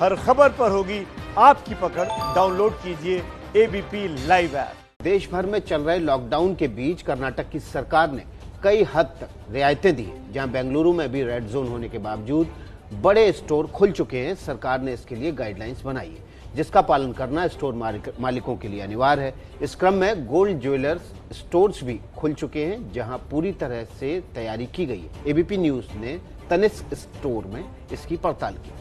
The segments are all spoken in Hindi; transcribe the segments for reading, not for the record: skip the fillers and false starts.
हर खबर पर होगी आपकी पकड़। डाउनलोड कीजिए एबीपी लाइव ऐप। देश भर में चल रहे लॉकडाउन के बीच कर्नाटक की सरकार ने कई हद तक रियायतें दी हैं। जहां बेंगलुरु में भी रेड जोन होने के बावजूद बड़े स्टोर खुल चुके हैं। सरकार ने इसके लिए गाइडलाइंस बनाई है, जिसका पालन करना स्टोर मालिकों के लिए अनिवार्य है। इस क्रम में गोल्ड ज्वेलर्स स्टोर्स भी खुल चुके हैं, जहां पूरी तरह से तैयारी की गई है। एबीपी न्यूज ने तनिष्क स्टोर में इसकी पड़ताल की।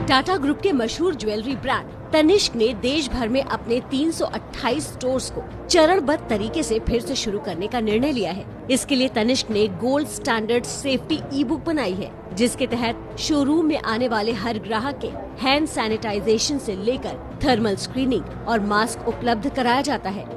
टाटा ग्रुप के मशहूर ज्वेलरी ब्रांड तनिष्क ने देश भर में अपने 328 स्टोर्स को चरणबद्ध तरीके से फिर से शुरू करने का निर्णय लिया है। इसके लिए तनिष्क ने गोल्ड स्टैंडर्ड सेफ्टी ई बुक बनाई है, जिसके तहत शोरूम में आने वाले हर ग्राहक के हैंड सैनिटाइजेशन से लेकर थर्मल स्क्रीनिंग और मास्क उपलब्ध कराया जाता है।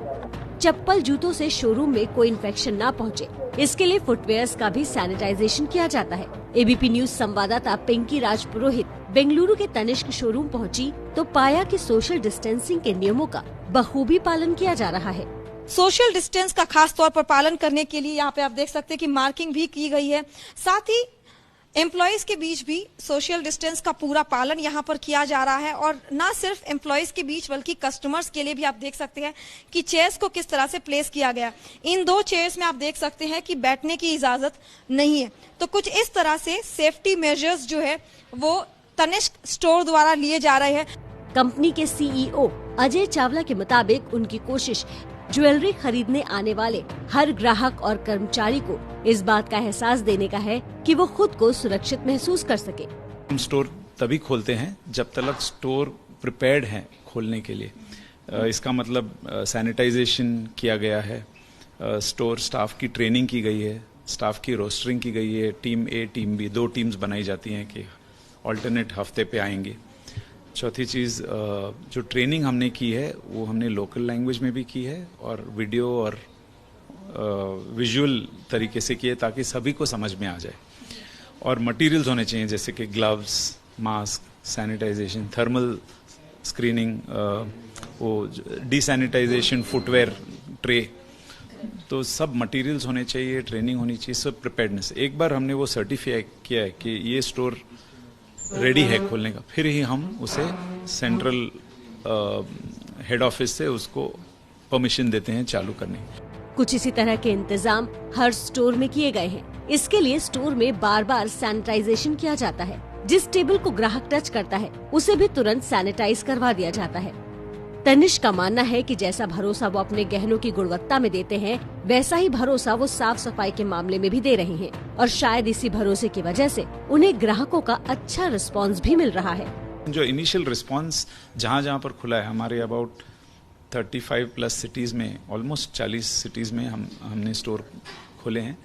चप्पल जूतों से शोरूम में कोई इन्फेक्शन न पहुंचे, इसके लिए फुटवेयर्स का भी सैनिटाइजेशन किया जाता है। एबीपी न्यूज संवाददाता पिंकी राज पुरोहित बेंगलुरु के तनिष्क शोरूम पहुंची तो पाया कि सोशल डिस्टेंसिंग के नियमों का बखूबी पालन किया जा रहा है। सोशल डिस्टेंस का खास तौर पर पालन करने के लिए यहाँ पे आप देख सकते हैं कि मार्किंग भी की गई है। साथ ही एम्प्लॉयज के बीच भी सोशल डिस्टेंस का पूरा पालन यहाँ पर किया जा रहा है। और न सिर्फ एम्प्लॉयज के बीच बल्कि कस्टमर्स के लिए भी आप देख सकते हैं कि चेयर्स को किस तरह से प्लेस किया गया। इन 2 चेयर्स में आप देख सकते हैं कि बैठने की इजाजत नहीं है। तो कुछ इस तरह से सेफ्टी मेजर्स जो है वो तनिष्क स्टोर द्वारा लिए जा रहे हैं। कंपनी के सीईओ अजय चावला के मुताबिक उनकी कोशिश ज्वेलरी खरीदने आने वाले हर ग्राहक और कर्मचारी को इस बात का एहसास देने का है कि वो खुद को सुरक्षित महसूस कर सके। हम स्टोर तभी खोलते हैं जब तक स्टोर प्रिपेयर्ड है खोलने के लिए। इसका मतलब सैनिटाइजेशन किया गया है, स्टोर स्टाफ की ट्रेनिंग की गई है, स्टाफ की रोस्टरिंग की गई है। टीम ए टीम बी 2 टीम्स बनाई जाती हैं कि ऑल्टरनेट हफ्ते पे आएंगे। चौथी चीज़, जो ट्रेनिंग हमने की है वो हमने लोकल लैंग्वेज में भी की है और वीडियो और विजुअल तरीके से की है, ताकि सभी को समझ में आ जाए। और मटेरियल्स होने चाहिए जैसे कि gloves, mask, sanitization, thermal screening, वो डिसैनिटाइजेशन, फुटवेयर, ट्रे, तो सब मटेरियल्स होने चाहिए, ट्रेनिंग होनी चाहिए, सब प्रिपेयर्डनेस। एक बार हमने वो सर्टिफाई किया है कि ये स्टोर रेडी है खोलने का, फिर ही हम उसे सेंट्रल हेड ऑफिस से उसको परमिशन देते हैं चालू करने। कुछ इसी तरह के इंतजाम हर स्टोर में किए गए हैं। इसके लिए स्टोर में बार बार सैनिटाइजेशन किया जाता है। जिस टेबल को ग्राहक टच करता है उसे भी तुरंत सैनिटाइज करवा दिया जाता है। तनिष्क का मानना है कि जैसा भरोसा वो अपने गहनों की गुणवत्ता में देते हैं, वैसा ही भरोसा वो साफ सफाई के मामले में भी दे रहे हैं। और शायद इसी भरोसे की वजह से उन्हें ग्राहकों का अच्छा रिस्पांस भी मिल रहा है। जो इनिशियल रिस्पांस जहाँ जहाँ पर खुला है, हमारे अबाउट 35 प्लस सिटीज में, ऑलमोस्ट 40 सिटीज में हमने स्टोर खोले हैं।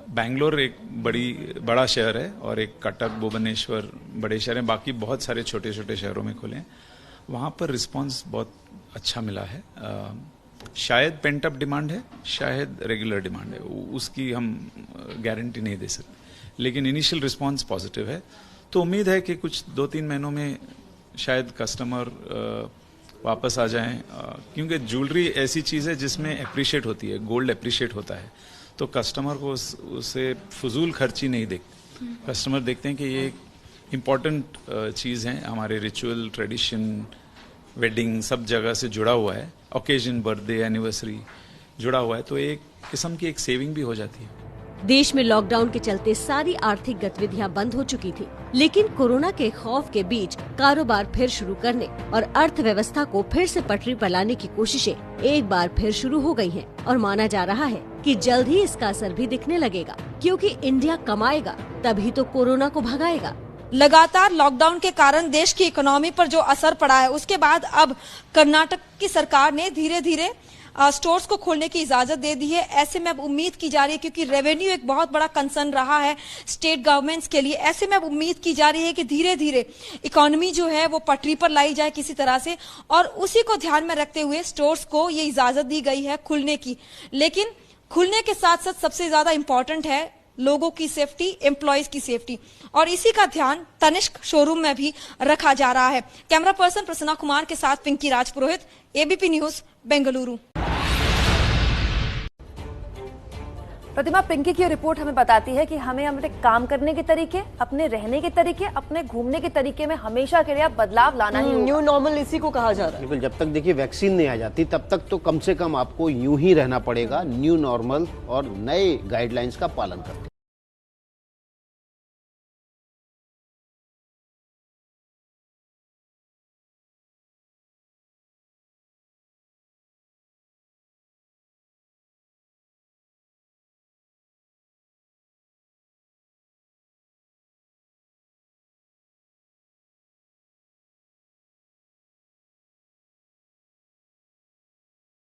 बैंगलोर एक बड़ा शहर है और एक कटक, भुवनेश्वर बड़े शहर हैं, बाकी बहुत सारे छोटे छोटे शहरों में खोले हैं। वहाँ पर रिस्पांस बहुत अच्छा मिला है। शायद पेंट अप डिमांड है, शायद रेगुलर डिमांड है, उसकी हम गारंटी नहीं दे सकते, लेकिन इनिशियल रिस्पांस पॉजिटिव है। तो उम्मीद है कि कुछ 2-3 महीनों में शायद कस्टमर वापस आ जाएं, क्योंकि ज्वेलरी ऐसी चीज़ है जिसमें एप्रिशिएट होती है, गोल्ड एप्रिशिएट होता है, तो कस्टमर को उसे फजूल खर्ची नहीं देखते। कस्टमर देखते हैं कि ये इम्पॉर्टेंट चीज़ है, हमारे रिचुअल, ट्रेडिशन, वेडिंग सब जगह से जुड़ा हुआ है, ओकेजन, बर्थडे, एनिवर्सरी जुड़ा हुआ है, तो एक किस्म की एक सेविंग भी हो जाती है। देश में लॉकडाउन के चलते सारी आर्थिक गतिविधियां बंद हो चुकी थी, लेकिन कोरोना के खौफ के बीच कारोबार फिर शुरू करने और अर्थव्यवस्था को फिर से पटरी पर लाने की कोशिशें एक बार फिर शुरू हो गई हैं और माना जा रहा है कि जल्द ही इसका असर भी दिखने लगेगा, क्योंकि इंडिया कमाएगा तभी तो कोरोना को भगाएगा। लगातार लॉकडाउन के कारण देश की इकोनॉमी पर जो असर पड़ा है, उसके बाद अब कर्नाटक की सरकार ने धीरे धीरे स्टोर्स को खोलने की इजाजत दे दी है। ऐसे में अब उम्मीद की जा रही है, क्योंकि रेवेन्यू एक बहुत बड़ा कंसर्न रहा है स्टेट गवर्नमेंट्स के लिए, ऐसे में अब उम्मीद की जा रही है कि धीरे धीरे इकोनॉमी जो है वो पटरी पर लाई जाए किसी तरह से, और उसी को ध्यान में रखते हुए स्टोर्स को ये इजाजत दी गई है खुलने की। लेकिन खुलने के साथ साथ सबसे ज्यादा इंपॉर्टेंट है लोगों की सेफ्टी, एम्प्लॉयज की सेफ्टी, और इसी का ध्यान तनिष्क शोरूम में भी रखा जा रहा है। कैमरा पर्सन प्रसन्ना कुमार के साथ पिंकी राज पुरोहित, एबीपी न्यूज, बेंगलुरु। प्रतिमा, पिंकी की रिपोर्ट हमें बताती है कि हमें अपने काम करने के तरीके, अपने रहने के तरीके, अपने घूमने के तरीके में हमेशा के लिए अब बदलाव लाना ही होगा। न्यू नॉर्मल इसी को कहा जा रहा है। बिल्कुल, जब तक देखिए वैक्सीन नहीं आ जाती तब तक तो कम से कम आपको यूं ही रहना पड़ेगा, न्यू नॉर्मल और नए गाइडलाइंस का पालन करके।